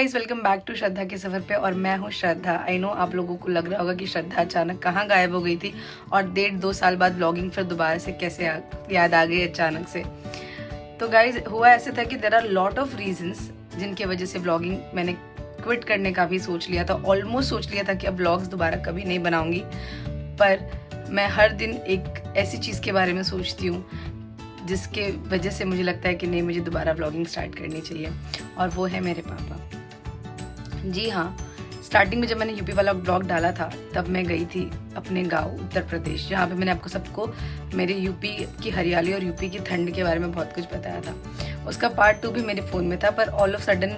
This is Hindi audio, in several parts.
गाइज, वेलकम बैक टू श्रद्धा के सफ़र पे। और मैं हूँ श्रद्धा। आई नो आप लोगों को लग रहा होगा कि श्रद्धा अचानक कहाँ गायब हो गई थी और 1.5-2 साल बाद व्लॉगिंग फिर दोबारा से कैसे याद आ गई अचानक से। तो गाइज हुआ ऐसे था कि there are lot of reasons जिनकी वजह से व्लॉगिंग मैंने क्विट करने का भी सोच लिया था। ऑलमोस्ट सोच लिया था कि अब व्लॉग्स दोबारा कभी नहीं बनाऊंगी, पर मैं हर दिन एक ऐसी चीज़ के बारे में सोचती हूँ जिसके वजह से मुझे लगता है कि नहीं, मुझे दोबारा व्लॉगिंग स्टार्ट करनी चाहिए, और वो है मेरे पापा। जी हाँ, स्टार्टिंग में जब मैंने यूपी वाला ब्लॉग डाला था तब मैं गई थी अपने गांव उत्तर प्रदेश, जहाँ पे मैंने आपको सबको मेरे यूपी की हरियाली और यूपी की ठंड के बारे में बहुत कुछ बताया था। उसका पार्ट 2 भी मेरे फ़ोन में था, पर ऑल ऑफ सडन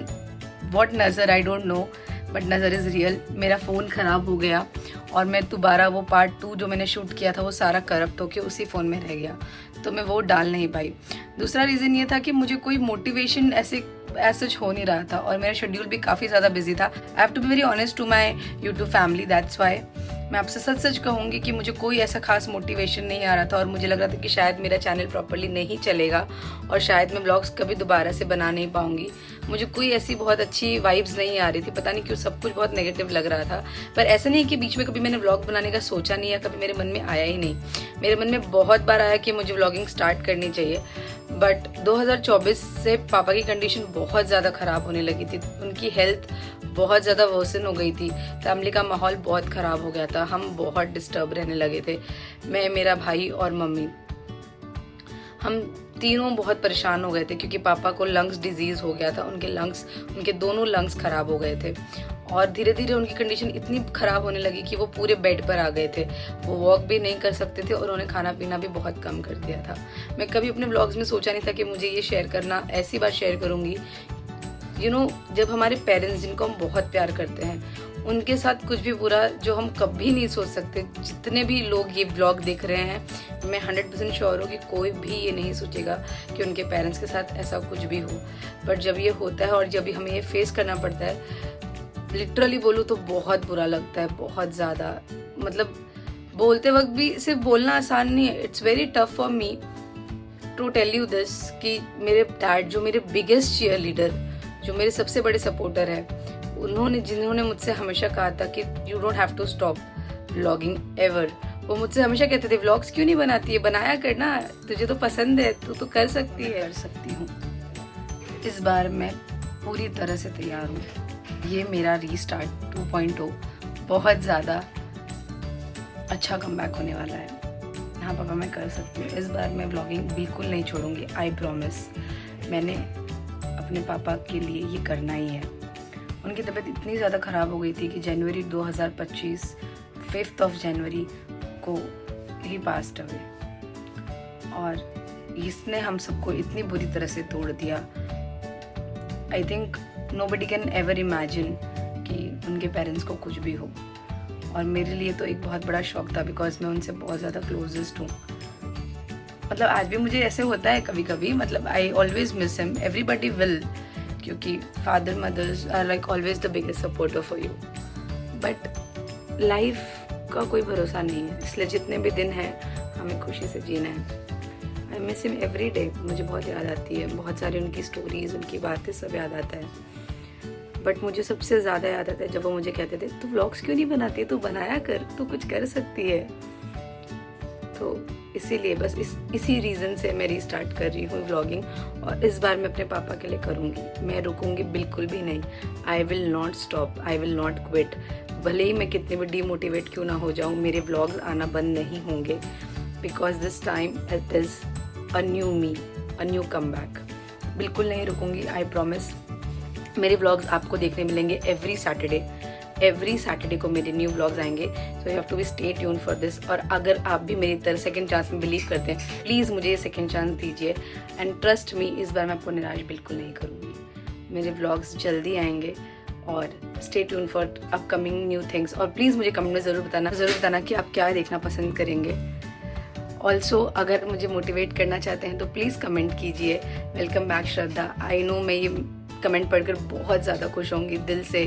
व्हाट नज़र आई डोंट नो, बट नज़र इज़ रियल। मेरा फ़ोन ख़राब हो गया और मैं दोबारा वो पार्ट 2 जो मैंने शूट किया था वो सारा करप्ट होके उसी फ़ोन में रह गया, तो मैं वो डाल नहीं पाई। दूसरा रीज़न ये था कि मुझे कोई मोटिवेशन ऐसे सच हो नहीं रहा था और मेरा शेड्यूल भी काफ़ी ज़्यादा बिजी था। I have to be very honest to my YouTube family, that's why मैं आपसे सच कहूँगी कि मुझे कोई ऐसा खास मोटिवेशन नहीं आ रहा था और मुझे लग रहा था कि शायद मेरा चैनल प्रॉपर्ली नहीं चलेगा और शायद मैं ब्लॉग्स कभी दोबारा से बना नहीं पाऊँगी। मुझे कोई ऐसी बहुत अच्छी वाइब्स नहीं आ रही थी, पता नहीं क्यों सब कुछ बहुत नेगेटिव लग रहा था। पर ऐसा नहीं कि बीच में कभी मैंने व्लॉग बनाने का सोचा नहीं, या कभी मेरे मन में आया ही नहीं। मेरे मन में बहुत बार आया कि मुझे व्लॉगिंग स्टार्ट करनी चाहिए, बट 2024 से पापा की कंडीशन बहुत ज़्यादा ख़राब होने लगी थी। उनकी हेल्थ बहुत ज़्यादा वर्सन हो गई थी, फैमिली का माहौल बहुत ख़राब हो गया था, हम बहुत डिस्टर्ब रहने लगे थे। मैं, मेरा भाई और मम्मी, हम तीनों बहुत परेशान हो गए थे क्योंकि पापा को लंग्स डिजीज़ हो गया था। उनके दोनों लंग्स ख़राब हो गए थे और धीरे धीरे उनकी कंडीशन इतनी ख़राब होने लगी कि वो पूरे बेड पर आ गए थे। वो वॉक भी नहीं कर सकते थे और उन्हें खाना पीना भी बहुत कम कर दिया था। मैं कभी अपने व्लॉग्स में सोचा नहीं था कि मुझे ये शेयर करना, ऐसी बात शेयर करूँगी। जब हमारे पेरेंट्स, जिनको हम बहुत प्यार करते हैं, उनके साथ कुछ भी बुरा जो हम कभी नहीं सोच सकते, जितने भी लोग ये व्लॉग देख रहे हैं, मैं 100% श्योर हूँ कि कोई भी ये नहीं सोचेगा कि उनके पेरेंट्स के साथ ऐसा कुछ भी हो। बट जब ये होता है और जब हमें ये फेस करना पड़ता है, लिटरली बोलूँ तो बहुत बुरा लगता है, बहुत ज़्यादा। मतलब बोलते वक्त भी सिर्फ बोलना आसान नहीं है, it's very tough for me to tell you this कि मेरे डैड, जो मेरे बिगेस्ट चीयर लीडर, जो मेरे सबसे बड़े सपोर्टर है, जिन्होंने मुझसे हमेशा कहा था कि you don't have to stop vlogging ever. वो मुझसे हमेशा कहते थे, व्लॉग्स क्यों नहीं बनाती है, बनाया करना, तुझे तो पसंद है, तू तो कर सकती है। कर सकती हूँ। इस बार मैं पूरी तरह से तैयार हूँ। ये मेरा रीस्टार्ट 2.0 बहुत ज़्यादा अच्छा कमबैक होने वाला है। हाँ पापा, मैं कर सकती हूँ। इस बार मैं व्लॉगिंग बिल्कुल नहीं छोड़ूंगी, आई प्रॉमिस। मैंने अपने पापा के लिए ये करना ही है। उनकी तबीयत इतनी ज़्यादा ख़राब हो गई थी कि जनवरी 2025 5 जनवरी को ही पास्ट अवे, और इसने हम सबको इतनी बुरी तरह से तोड़ दिया। I think nobody can ever imagine कि उनके पेरेंट्स को कुछ भी हो, और मेरे लिए तो एक बहुत बड़ा शौक था, बिकॉज मैं उनसे बहुत ज़्यादा क्लोजेस्ट हूँ। मतलब आज भी मुझे ऐसे होता है कभी कभी, मतलब I always miss him, everybody will, क्योंकि father mothers are like always the biggest supporter for you. But life का कोई भरोसा नहीं है, इसलिए जितने भी दिन हैं हमें खुशी से जीना है। I miss him every day. मुझे बहुत याद आती है, बहुत सारी उनकी स्टोरीज, उनकी बातें सब याद आता है। बट मुझे सबसे ज़्यादा याद आता है जब वो मुझे कहते थे, तू व्लॉग्स क्यों नहीं बनाती, तू बनाया कर, तू कुछ कर सकती है। तो इसीलिए बस इसी रीज़न से मैं रीस्टार्ट कर रही हूँ व्लॉगिंग, और इस बार मैं अपने पापा के लिए करूँगी। मैं रुकूँगी बिल्कुल भी नहीं। I will not stop, I will not quit. भले ही मैं कितने भी डीमोटिवेट क्यों ना हो जाऊँ, मेरे व्लॉग्स आना बंद नहीं होंगे, because this time it is a new me, a new comeback. बिल्कुल नहीं रुकूँगी, आई प्रॉमिस। मेरे व्लॉग्स आपको देखने मिलेंगे एवरी सैटरडे को मेरे न्यू व्लॉग्स आएंगे, so you have to be stay tune for this. और अगर आप भी मेरी तरह सेकंड चांस में बिलीव करते हैं, प्लीज़ मुझे ये सेकंड चांस दीजिए, एंड ट्रस्ट मी, इस बार मैं आपको निराश बिल्कुल नहीं करूँगी। मेरे व्लॉग्स जल्दी आएंगे, और stay tune for upcoming new things. और प्लीज़ मुझे कमेंट में ज़रूर बताना कि आप क्या देखना पसंद करेंगे। ऑल्सो अगर मुझे मोटिवेट करना चाहते हैं तो प्लीज़ कमेंट कीजिए, welcome back Shraddha. I know मैं ये कमेंट पढ़कर बहुत ज़्यादा खुश होंगी दिल से,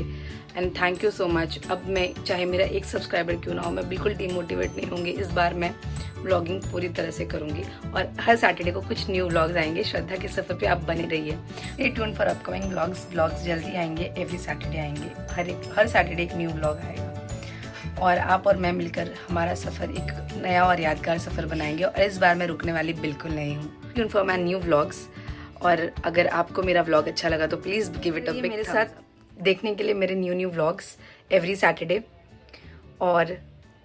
and thank you so much. अब मैं, चाहे मेरा एक सब्सक्राइबर क्यों ना हो, मैं बिल्कुल डीमोटिवेट नहीं होंगी। इस बार मैं व्लॉगिंग पूरी तरह से करूँगी और हर सैटरडे को कुछ न्यू व्लॉग्स आएंगे। श्रद्धा के सफ़र पे आप बने रहिए। Stay tuned for upcoming vlogs जल्दी आएंगे, एवरी सैटरडे आएंगे। हर सैटरडे एक न्यू व्लॉग आएगा और आप और मैं मिलकर हमारा सफ़र एक नया और यादगार सफ़र बनाएंगे। और इस बार मैं रुकने वाली बिल्कुल नहीं हूँ। Tune for my new vlogs. और अगर आपको मेरा व्लॉग अच्छा लगा तो please give it a big मेरे साथ देखने के लिए मेरे न्यू व्लॉग्स एवरी सैटरडे। और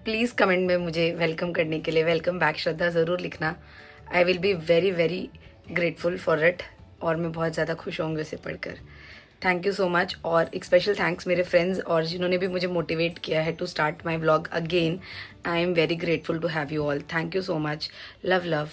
प्लीज़ कमेंट में मुझे वेलकम करने के लिए वेलकम बैक श्रद्धा ज़रूर लिखना। I will be very very grateful for it और मैं बहुत ज़्यादा खुश होंगी उसे पढ़कर। Thank you so much. और एक स्पेशल थैंक्स मेरे फ्रेंड्स और जिन्होंने भी मुझे मोटिवेट किया है to start my vlog again. I am very grateful to have you all. Thank you so much. Love love.